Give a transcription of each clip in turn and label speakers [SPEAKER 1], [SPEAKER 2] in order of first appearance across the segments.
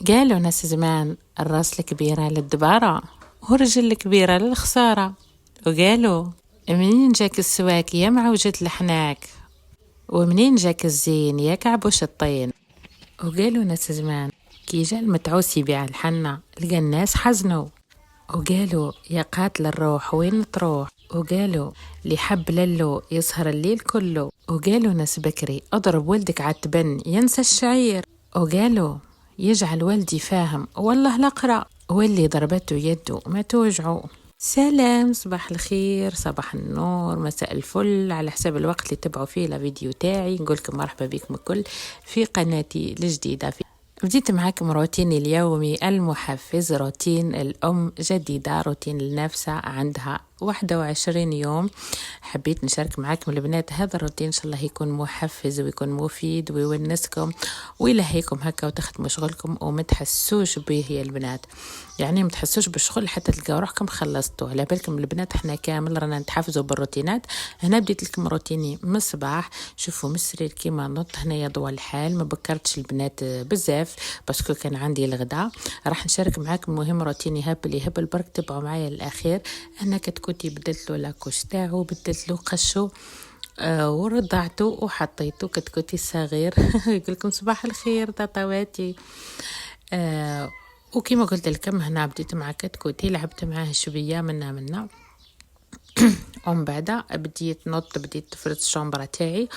[SPEAKER 1] قالوا ناس زمان الراس الكبيرة للدبارة والرجل الكبيرة للخسارة، وقالوا منين جاك السواك يا معوجة الحناك، ومنين جاك الزين يا كعبوش الطين. وقالوا ناس زمان كي جا المتعوس يبيع الحنة لقى الناس حزنوا، وقالوا يا قاتل الروح وين تروح، وقالوا اللي حب للو يسهر الليل كله، وقالوا ناس بكري اضرب ولدك عتبن ينسى الشعير، وقالوا يجعل والدي فاهم والله لقرأ واللي ضربته يده ما توجعه. سلام، صباح الخير، صباح النور، مساء الفل، على حساب الوقت اللي تبعوا فيه الفيديو تاعي. نقولكم مرحبا بكم الكل في قناتي الجديدة. بديت معاكم روتيني اليومي المحفز، روتين الأم جديدة، روتين لنفسها عندها 21 يوم. حبيت نشارك معاكم البنات هذا الروتين، إن شاء الله يكون محفز ويكون مفيد ويونسكم ويلهيكم هكا وتخدموا شغلكم وما تحسوش به يا البنات. يعني ما تحسوش بالشغل حتى تلقاو روحكم خلصتوا. على بالكم البنات احنا كامل رانا نتحفزوا بالروتينات. هنا بديت لكم روتيني من الصباح. شوفوا من السرير كيما نط هنايا ضوى الحال، ما بكرتش البنات بزاف باسكو كان عندي الغداء. راح نشارك معاكم مهم روتيني هب اللي هب البرك، تبعوا معايا الاخير. انا كتكوتي بدلت له لاكوش تاعو، بدلت له قشو ورضعته وحطيته كتكوتي الصغير. يقول لكم صباح الخير تطواتي. وكما قلت لكم هنا بديت مع كتكوتي، لعبت معاه شويه منا ومن بعد بديت تفرز الشومبرة تاعي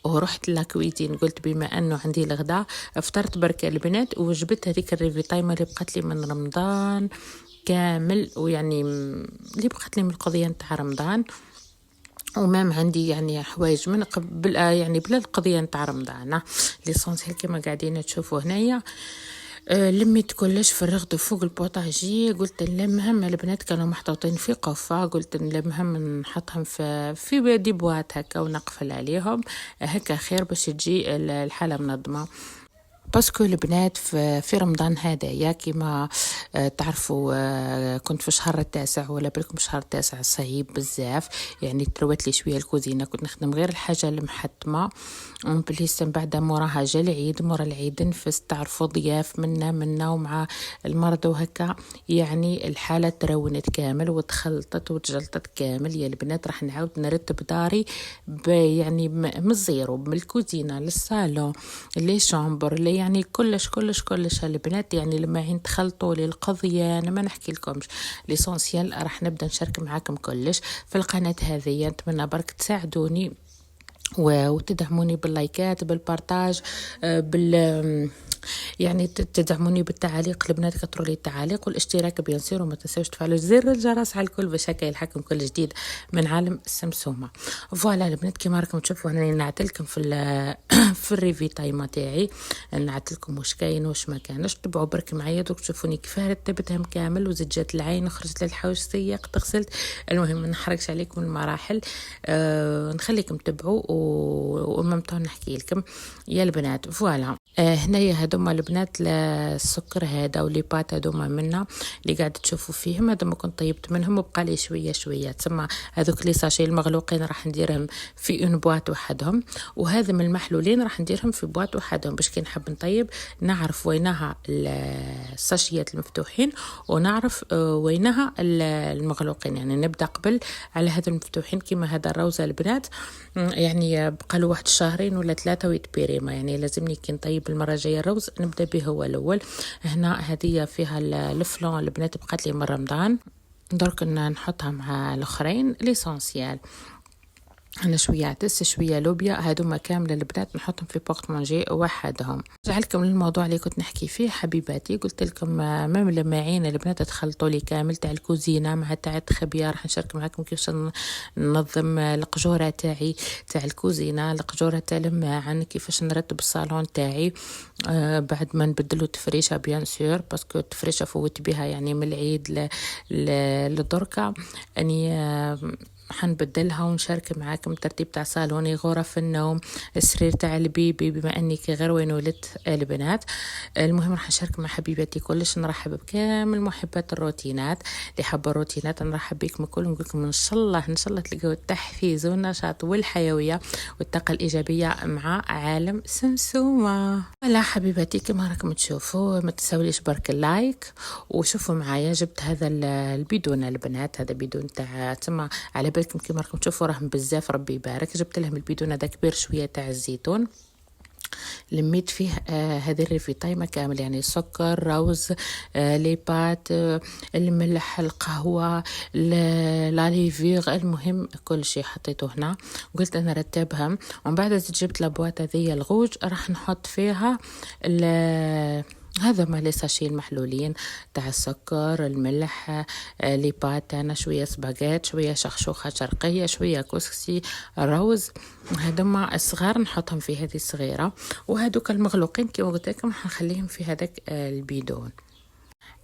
[SPEAKER 1] ورحت لاكويزين. قلت بما انه عندي الغداء فطرت بركة البنات وجبت هذيك الريفي تايم اللي بقت لي من رمضان كامل، ويعني اللي بقت لي من القضيه نتاع رمضان، ومام عندي يعني حوايج من قبل يعني بلا القضيه نتاع رمضان ليسونسيال كما قاعدين تشوفوا هنايا. لميت كلش، فرغت فوق البوطاجي. قلت نلمهم، البنات كانوا محطوطين في قفة، قلت نلمهم نحطهم في دي بوات هكا ونقفل عليهم هكا خير باش تجي الحالة منظمة. باسكو البنات في رمضان هذايا كما تعرفوا كنت في الشهر التاسع، ولا بالكم الشهر التاسع صعيب بزاف، يعني تروت لي شويه الكوزينه، كنت نخدم غير الحاجه المحتمه. بليس بعد موراها جا العيد، مورا العيد نفس تعرفوا ضياف منا ومع المرض وهكا، يعني الحاله ترونت كامل وتخلطت وتجلطت كامل يا البنات. راح نعاود نرتب داري يعني من الزيرو، من الكوزينه للصالون لي شامبر لي يعني كلش البنات. يعني لما عين تخلطوا لي القضيه انا ما نحكي لكمش ليسونسيال. راح نبدا نشارك معاكم كلش في القناه هذه. نتمنى برك تساعدوني وتدعموني باللايكات بالبارتاج يعني تدعموني بالتعاليق. البنات كتروا لي التعاليق والاشتراك بينسير، وما تنسوش تفعلوا زر الجرس على الكل باش هكا يلحقكم كل جديد من عالم السمسومه. فوالا البنات كيما راكم تشوفوا هنا نعتلكم في في الريفي تايم تاعي، نعتلكم واش كاين واش ما كانش. تبعوا برك معايا دوك تشوفوني كيف رتبتهم كامل، وزجات العين خرجت للحوش سيق تغسلت. المهم ما نحرقش عليكم المراحل، نخليكم تبعوا وممتع نحكي لكم يا البنات. فوالا هنايا هذوما البنات السكر هذا ولي بات هذوما منا اللي قاعد تشوفوا فيهم، هذوما كنت طيبت منهم وبقى لي شويه تسمى هذوك لي ساشي المغلوقين راح نديرهم في اون بواط وحدهم، وهذا من المحلولين راح نديرهم في بواط وحدهم باش كي نحب نطيب نعرف وينها الساشيات المفتوحين ونعرف وينها المغلوقين. يعني نبدا قبل على هذا المفتوحين كيما هذا الروزه البنات، يعني بقى له 1 شهرين ولا 3 ويتبيريما، يعني لازمني كي نطيب المره الجايه الروز نبدا به هو الاول. هنا هذه فيها الفلون البنات بقات لي من رمضان، درك نحطها مع الاخرين ليسونسيال. انا شويه عدس شويه لوبيا، هذوما كامل البنات نحطهم في بورت مونجي وحدهم. رجع لكم للموضوع اللي كنت نحكي فيه حبيباتي. قلت لكم مام لما عين البنات تخلطوا لي كامل تاع الكوزينه مع تاع التخبيه. راح نشارك معكم كيفاش ننظم القجوره تاعي تاع الكوزينه، القجوره تاع الماعن، كيفاش نرتب الصالون تاعي بعد ما نبدلوا تفريشه بيان سور، باسكو التفريشه فوت بها يعني من العيد لدركه اني حنبدلها ونشارك معاكم الترتيب تاع صالوني، غرف النوم، السرير تاع البيبي بما اني كي غير وين ولدت البنات. المهم راح نشارك مع حبيباتي كلش. نرحب بكامل محبات الروتينات، اللي حابه الروتينات نرحب بكم الكل، نقول لكم ان شاء الله تلقاو التحفيز والنشاط والحيويه والطاقه الايجابيه مع عالم سمسومه. ولا حبيباتي كما راكم تشوفوا، ما تنساوليش برك اللايك وشوفوا معايا. جبت هذا البيدون البنات، هذا بيدون تاع تما على بالكم كما راكم تشوفوا راهم بزاف ربي يبارك. جبت لهم البيدون هذا كبير شويه تاع الزيتون، لميت فيه هذه الريفيتايمة كامل، يعني سكر، روز، ليبات، الملح، القهوة، لاليفيغ، المهم كل شيء حطيته هنا. قلت انا رتبها، ومن بعد جبت لابوات هذه الغوج راح نحط فيها هذا ما لي ساشي المحلولين تاع السكر، الملح، ليبات، انا شويه سباغيت، شويه شخشوخه شرقيه، شويه كسكسي، روز. هذوما الصغار نحطهم في هذه الصغيره، وهذوك المغلوقين كيما قلت لكم حنخليهم في هذاك البيدون.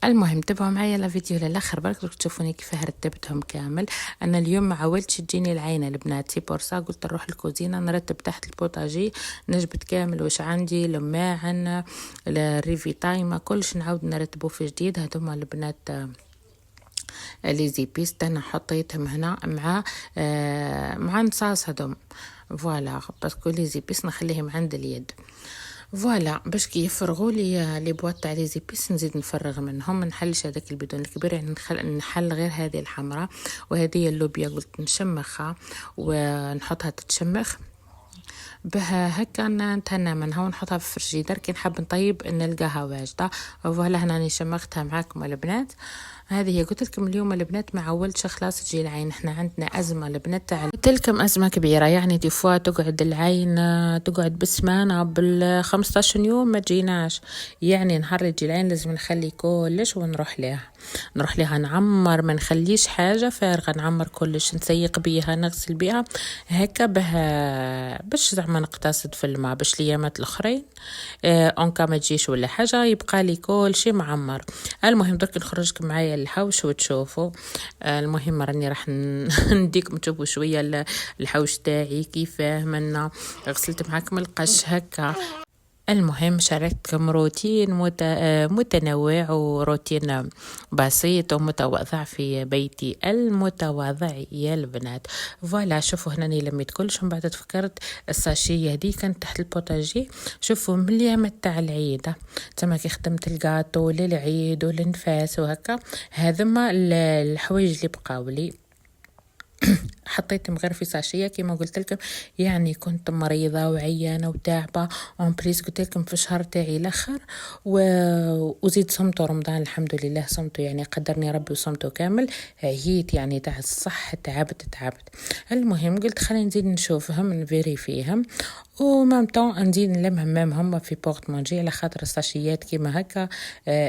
[SPEAKER 1] المهم تابعوا معايا الفيديو للاخر برك تشوفوني كيفاه رتبتهم كامل. انا اليوم ما عاولتش تجيني العينه البنات، بورصا قلت نروح الكوزينه نرتب تحت البوطاجي، نجبد كامل واش عندي، لماعن، الريفيتايما، كلش نعاود نرتبه في جديد. هذوما البنات لي زيبيس انا حطيتهم هنا مع نصاص هذوم، فوالا باسكو لي زيبيس نخليهم عند اليد. فوالا باش كي يفرغوا لي بواط تاع لي زيبيس نزيد نفرغ منهم، نحلش هذاك البيدون الكبير، يعني نحل غير هذه الحمراء، وهذه اللوبيا قلت نشمخها ونحطها تتشمخ بها هكا، نتهنى منها ونحطها في الفريجيدر كي نحب نطيب نلقاها واجده. فوالا هنا راني شمختها معاكم البنات. هذه هي قلت لكم اليوم البنات ما عولتش خلاص تجي العين، احنا عندنا ازمه البنات تاع قلت لكم ازمه كبيره، يعني دي فوا تقعد العين تقعد بسمانه بال15 يوم ما تجيناش، يعني نهار يجي العين لازم نخلي كلش ونروح لها نعمر، ما نخليش حاجه فارغه، نعمر كلش، نسيق بيها، نغسل بيها هكا بها باش زعما نقتصد في الماء، باش ليامات الاخرين اونكا ما تجيش ولا حاجه يبقى لي كل شيء معمر. المهم درك نخرجكم معايا الحوش وتشوفوا. المهم راني راح نديكم تشوفوا شويه الحوش تاعي كيفاه منا غسلت معاكم القش هكا. المهم شاركتكم روتين متنوع وروتين بسيط ومتواضع في بيتي المتواضع يا البنات. فوالا شوفوا هنا لميت كلش، من بعد تفكرت الساشيه هذه كانت تحت البوتاجي، شوفوا مليامة تاع العيد تما كي خدمت الكاطو للعيد وللنفاس وهكا، هذما الحوايج اللي بقاولي حطيتهم غير في ساشيه كما قلت لكم، يعني كنت مريضه وعيانه وتعبه، اون بليس قلت لكم في الشهر تاعي الاخر وزيد صمتوا رمضان الحمد لله صمتوا، يعني قدرني ربي وصمتوا كامل، عييت يعني تاع الصح، تعبت. المهم قلت خلينا نزيد نشوفهم نفيري فيهم، ومام طون نزيد نلمهم مام هم في بورت مونجي، على خاطر الساشيات كيما هكا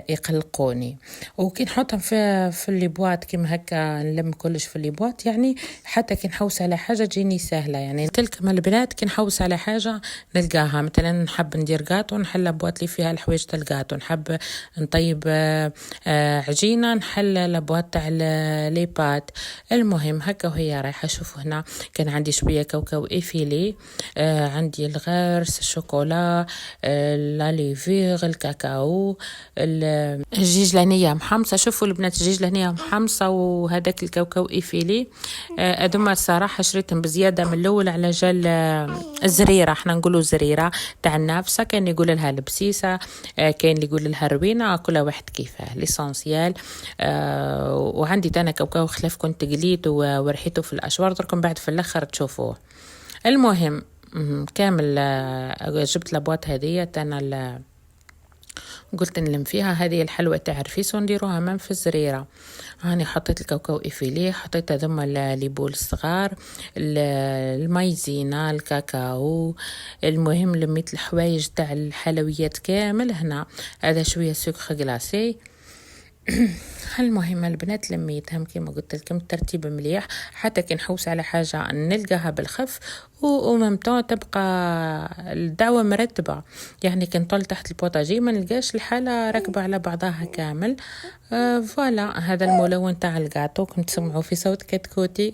[SPEAKER 1] يقلقوني، وكي نحطهم في اللي بواط كيما هكا نلم كلش في اللي بواط، يعني حتى كي نحوس على حاجه تجيني سهله. يعني تلكم البنات كي نحوس على حاجه نلقاها، مثلا نحب ندير قاطو نحل بواط لي فيها الحوايج تاع القاطو، نحب نطيب عجينه نحل لبواط تاع لي بات. المهم هكا وهي رايحه. شوفوا هنا كان عندي شويه كاوكاو ايفيلي، عندي الغرس، الشوكولا، لاليفيغ، الكاكاو، الجيجلانيه محمصه. شوفوا البنات الجيجلانيه محمصه وهذاك الكاوكاو ايفيلي، هذوما الصراحه شريتهم بزياده من الاول على جال الزريره، احنا نقولوا زريره تاع النافسه، كان يقول لها البسيسه، كاين اللي يقول لها الروينه، كل واحد كيفاه ليسونسيال. وعندي انا كاوكاو خلاف كنت قليت ورحيته في الاشوار، دركم بعد في الاخر تشوفوه. المهم كامل جبت لابواط هديه انا قلت نلم فيها هذه الحلوة تعرفيس ونديروها مام في الزريرة. هاني حطيت الكاوكاو إفيلي، حطيت ذم الليبول الصغار، المايزينا، الكاكاو. المهم لميت الحوايج تاع الحلويات كامل هنا. هذا شوية سكر غلاسي، المهم البنات لميتهم كما قلت لكم الترتيب مليح، حتى كي نحوس على حاجة نلقاها بالخف وممتو تبقى الدعوة مرتبة. يعني كي نطل تحت البوتاجي ما نلقاش الحالة راكبة على بعضها كامل. فوالا هذا الملون تاع الكاطو كنت تسمعوا في صوت كتكوتي.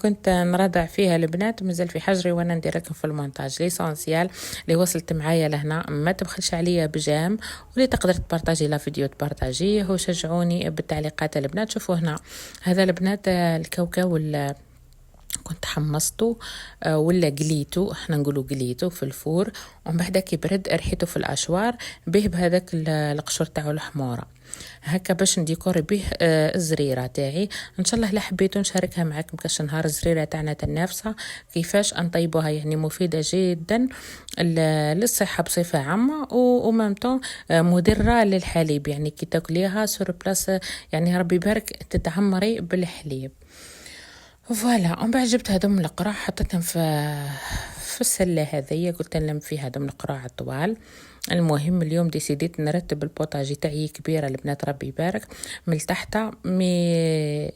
[SPEAKER 1] كنت نرضع فيها البنات مازال في حجري وانا ندير لكم في المونتاج ليسونسيال اللي وصلت معايا لهنا. ما تبخلش عليا بجام، واللي تقدر تبارطاجي لا فيديو تبارطاجيه وشجعوني بالتعليقات البنات. شوفوا هنا هذا البنات الكاوكاو كنت حمصته ولا قليته، احنا نقولوا قليته في الفور، ومن بعد كي برد ريحته في الاشوار به بهذاك القشور تاعو الحموره هكا باش نديكور به الزريره تاعي. ان شاء الله لا حبيتو نشاركها معكم كاش نهار الزريره تاعنا النافسه كيفاش نطيبوها، يعني مفيده جدا للصحه بصفه عامه ومامتو مدره للحليب، يعني كي تاكليها سور بلاص يعني ربي يبارك تتعمري بالحليب. فوالا ومن بعد جبت هذوم القراع حطيتهم في السله هذيا، قلت نلم فيها هذوم القراع الطوال. المهم اليوم ديسيديت نرتب البوطاجي تاعي كبيره البنات ربي يبارك من تحت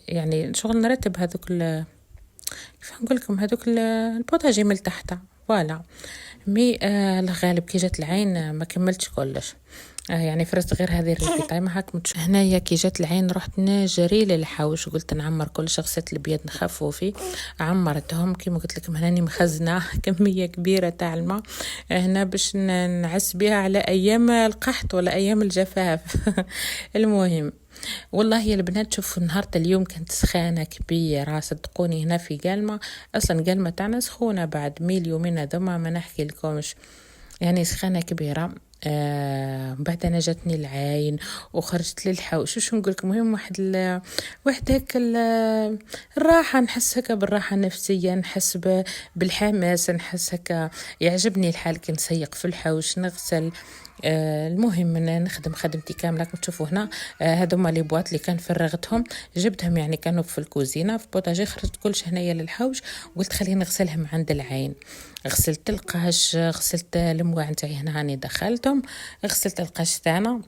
[SPEAKER 1] يعني شغل نرتب هذوك كيف نقول لكم هذوك البوطاجي من تحت. فوالا الغالب كي جات العين ما كملتش كلش. يعني فرست غير هذه الريبيتاي ما هاك هنايا كي جات العين رحت نجري للحوش وقلت نعمر كل شخصيات البيض نخفوا فيه. عمرتهم كيما قلت لكم هناني مخزنه كميه كبيره تاع الماء هنا باش نعس بها على ايام القحط ولا ايام الجفاف. المهم والله يا البنات شوفوا نهار اليوم كانت سخانه كبيره صدقوني. هنا في قلمه اصلا قلمه تاعنا سخونه بعد يومين هذوما ما نحكي لكمش، يعني سخانه كبيره. بعد انا جاتني العين وخرجت للحوش شو نقول لكم. المهم واحد هيك الراحه، نحس هكا بالراحه النفسيه، نحس بالحماس، نحس هكا يعجبني الحال كي نسيق في الحوش نغسل. المهم نخدم خدمتي كامله. كما تشوفوا هنا هذوما لي بواط اللي كان فرغتهم جبتهم، يعني كانوا في الكوزينه في بوطاجي، خرجت كلش هنايا للحوش وقلت خليني نغسلهم عند العين. غسلت القش، غسلت المواعن تاعي هنا هاني دخلتهم، غسلت القش تاعنا.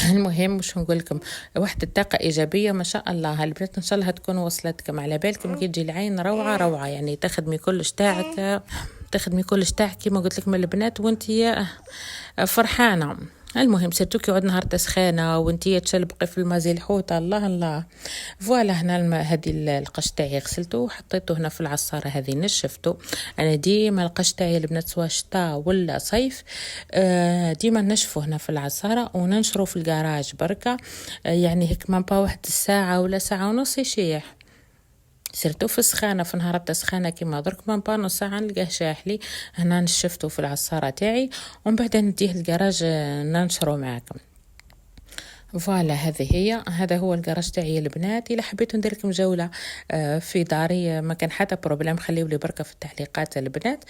[SPEAKER 1] المهم مش نقول لكم واحد الطاقه ايجابيه ما شاء الله. البنات ان شاء الله تكون وصلتكم على بالكم كي تجي العين روعه روعه، يعني تخدمي كلش تاعك كيما قلت لكم البنات وانتي فرحانه. المهم سيرتو كي عود نهار تسخانه وانتي تشلبقي في الماء زي الحوت الله الله. فوالا هنا هذه القش تاعي غسلته وحطيته هنا في العصاره هذه نشفته. انا ديما القش تاعي البنات سواء شتاء ولا صيف ديما نشفه هنا في العصاره وننشره في الكراج بركه. يعني هيك ما با واحد الساعه ولا ساعه ونص يشيح، سيرتو في السخانه في نهار السخانه كيما درك ما با نص ساعه نلقاه شاحلي. هنا نشفته في العصاره تاعي ومن بعد نديه الكراج ننشره معاكم. فوالا هذا هو الكراج تاعي البنات. الا حبيتوا ندير لكم جوله في داري ما كان حتى بروبليم، خليوا لي بركه في التعليقات البنات.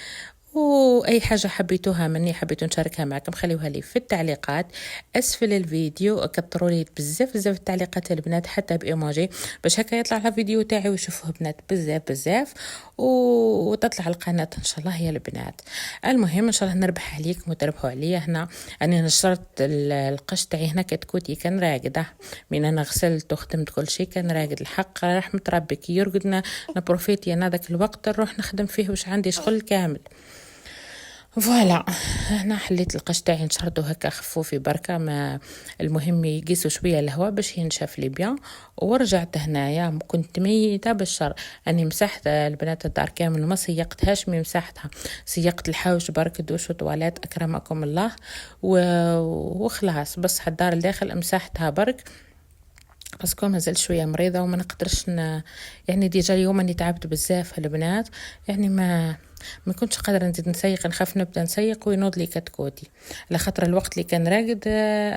[SPEAKER 1] واي حاجه حبيتوها مني حبيتوا نشاركها معكم خليوها لي في التعليقات اسفل الفيديو. كثروا لي بزاف التعليقات البنات حتى بايموجي باش هكا يطلع الفيديو تاعي ويشوفوه بنات بزاف وتطلع القناه ان شاء الله يا البنات. المهم ان شاء الله نربح عليكم وتربحوا عليا. هنا انا نشرت القش تاعي هنا كتكوتي كان راقده من انا غسلت وخدمت كل شيء كان راقد الحق رحمه ربي. كي يرقدنا نبروفيتي انا ذاك الوقت نروح نخدم فيه واش عندي شغل كامل. فوالا هنا حليت القش تاعي نشردو هكا خفوفي بركه ما المهم يقيسوا شويه الهواء باش ينشف لي بيان. ورجعت هنايا كنت ميته بالشر اني مسحت البنات الدار كامل ما سيقتهاش مسحتها، سيقت الحوش برك دوش وطواليت اكرمكم الله وخلاص. بس الدار الداخل مسحتها برك باسكو مازال شويه مريضه وما نقدرش يعني ديجا اليوم اني تعبت بزاف البنات، يعني ما كنتش قادره نزيد نسيق، نخاف نبدا نسيق وينوض لي كتكوتي على خاطر الوقت اللي كان راقد.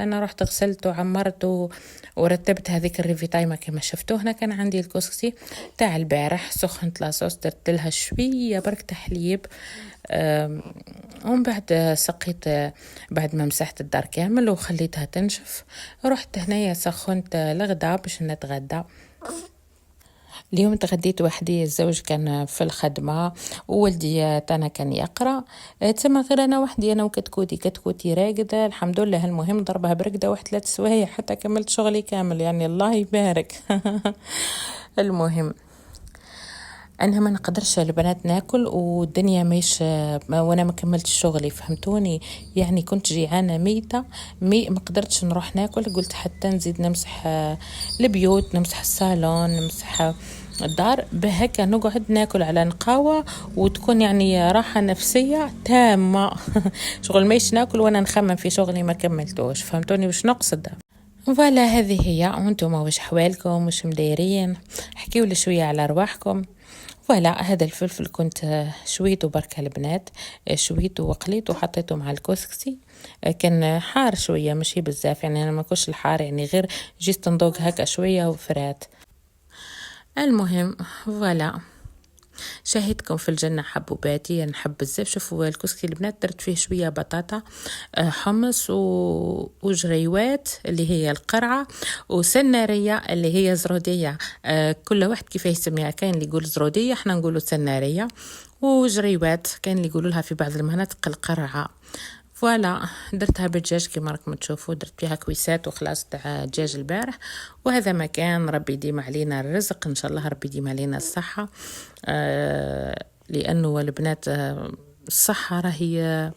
[SPEAKER 1] انا رحت غسلت وعمرت ورتبت هذيك الريفيتايمه كما شفتوا. هنا كان عندي الكسكسي تاع البارح سخنت لاصوص درت لها شويه برك تحليب ومن بعد سقيت بعد ما مسحت الدار كامل وخليتها تنشف. رحت هنايا سخنت الغداء باش نتغدى. اليوم تغديت وحدي، الزوج كان في الخدمة وولدي تانا كان يقرأ. تسمى غير أنا وحدي، أنا وكتكوتي راقدة الحمد لله. المهم ضربها برقدة 3 سوايع حتى كملت شغلي كامل، يعني الله يبارك. المهم أنا ما نقدرش البنات ناكل والدنيا مش وانا ما كملتش شغلي، فهمتوني؟ يعني كنت جيعانة ميتة ما قدرتش نروح ناكل. قلت حتى نزيد نمسح البيوت، نمسح الصالون، نمسح الدار، بهكا نقعد ناكل على نقاوة وتكون يعني راحة نفسية تامة. شغل مايش ناكل وانا نخمم في شغلي ما كملتوش، فهمتوني وش نقصد؟ فوالا هذه هي. وانتم وش حوالكم، وش مدايرين؟ احكيوا لي شوية على رواحكم. فوالا هذا الفلفل كنت شويته بركة البنات، شويته وقليته وحطيته مع الكسكسي. كان حار شوية ماشي بزاف، يعني انا ما كنتش الحار، يعني غير جيت نذوق هكا شوية وفرات. المهم فوالا شاهدكم في الجنة حبوباتي، نحب بزاف. شوفوا الكسكسي البنات درت فيه شوية بطاطا، حمص وجريوات اللي هي القرعة، وسنارية اللي هي زرودية. كل واحد كيف يسميها، كاين اللي يقول زرودية، احنا نقولوا سنارية. وجريوات كاين اللي يقولوا لها في بعض المناطق القرعة. فوالا درتها بالدجاج كما راكم تشوفوا، درت فيها كويسات وخلاص تاع دجاج البارح. وهذا مكان ربي يديم علينا الرزق ان شاء الله، ربي يديم علينا الصحة. لانه البنات الصحة راهي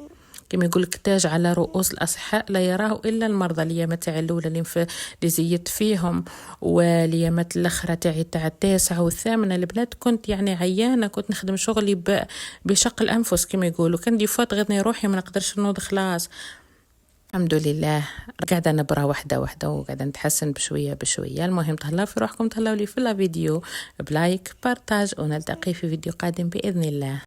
[SPEAKER 1] كما يقول لك تاج على رؤوس الأصحاء، لا يراه إلا المرضى. اليامات تاع الأولى اللي زيدت فيهم، واليامات الأخرى تاع 9 و8 البنات كنت يعني عيانة، كنت نخدم شغلي بشق الأنفس كما يقولوا. كان دي فات غيرني روحي ما نقدرش نوض خلاص. الحمد لله قاعدة نبرة واحدة وقاعدة نتحسن بشوية بشوية. المهم تهلاو في روحكم، تهلاو لي في الفيديو بلايك بارتاج، ونلتقي في فيديو قادم بإذن الله.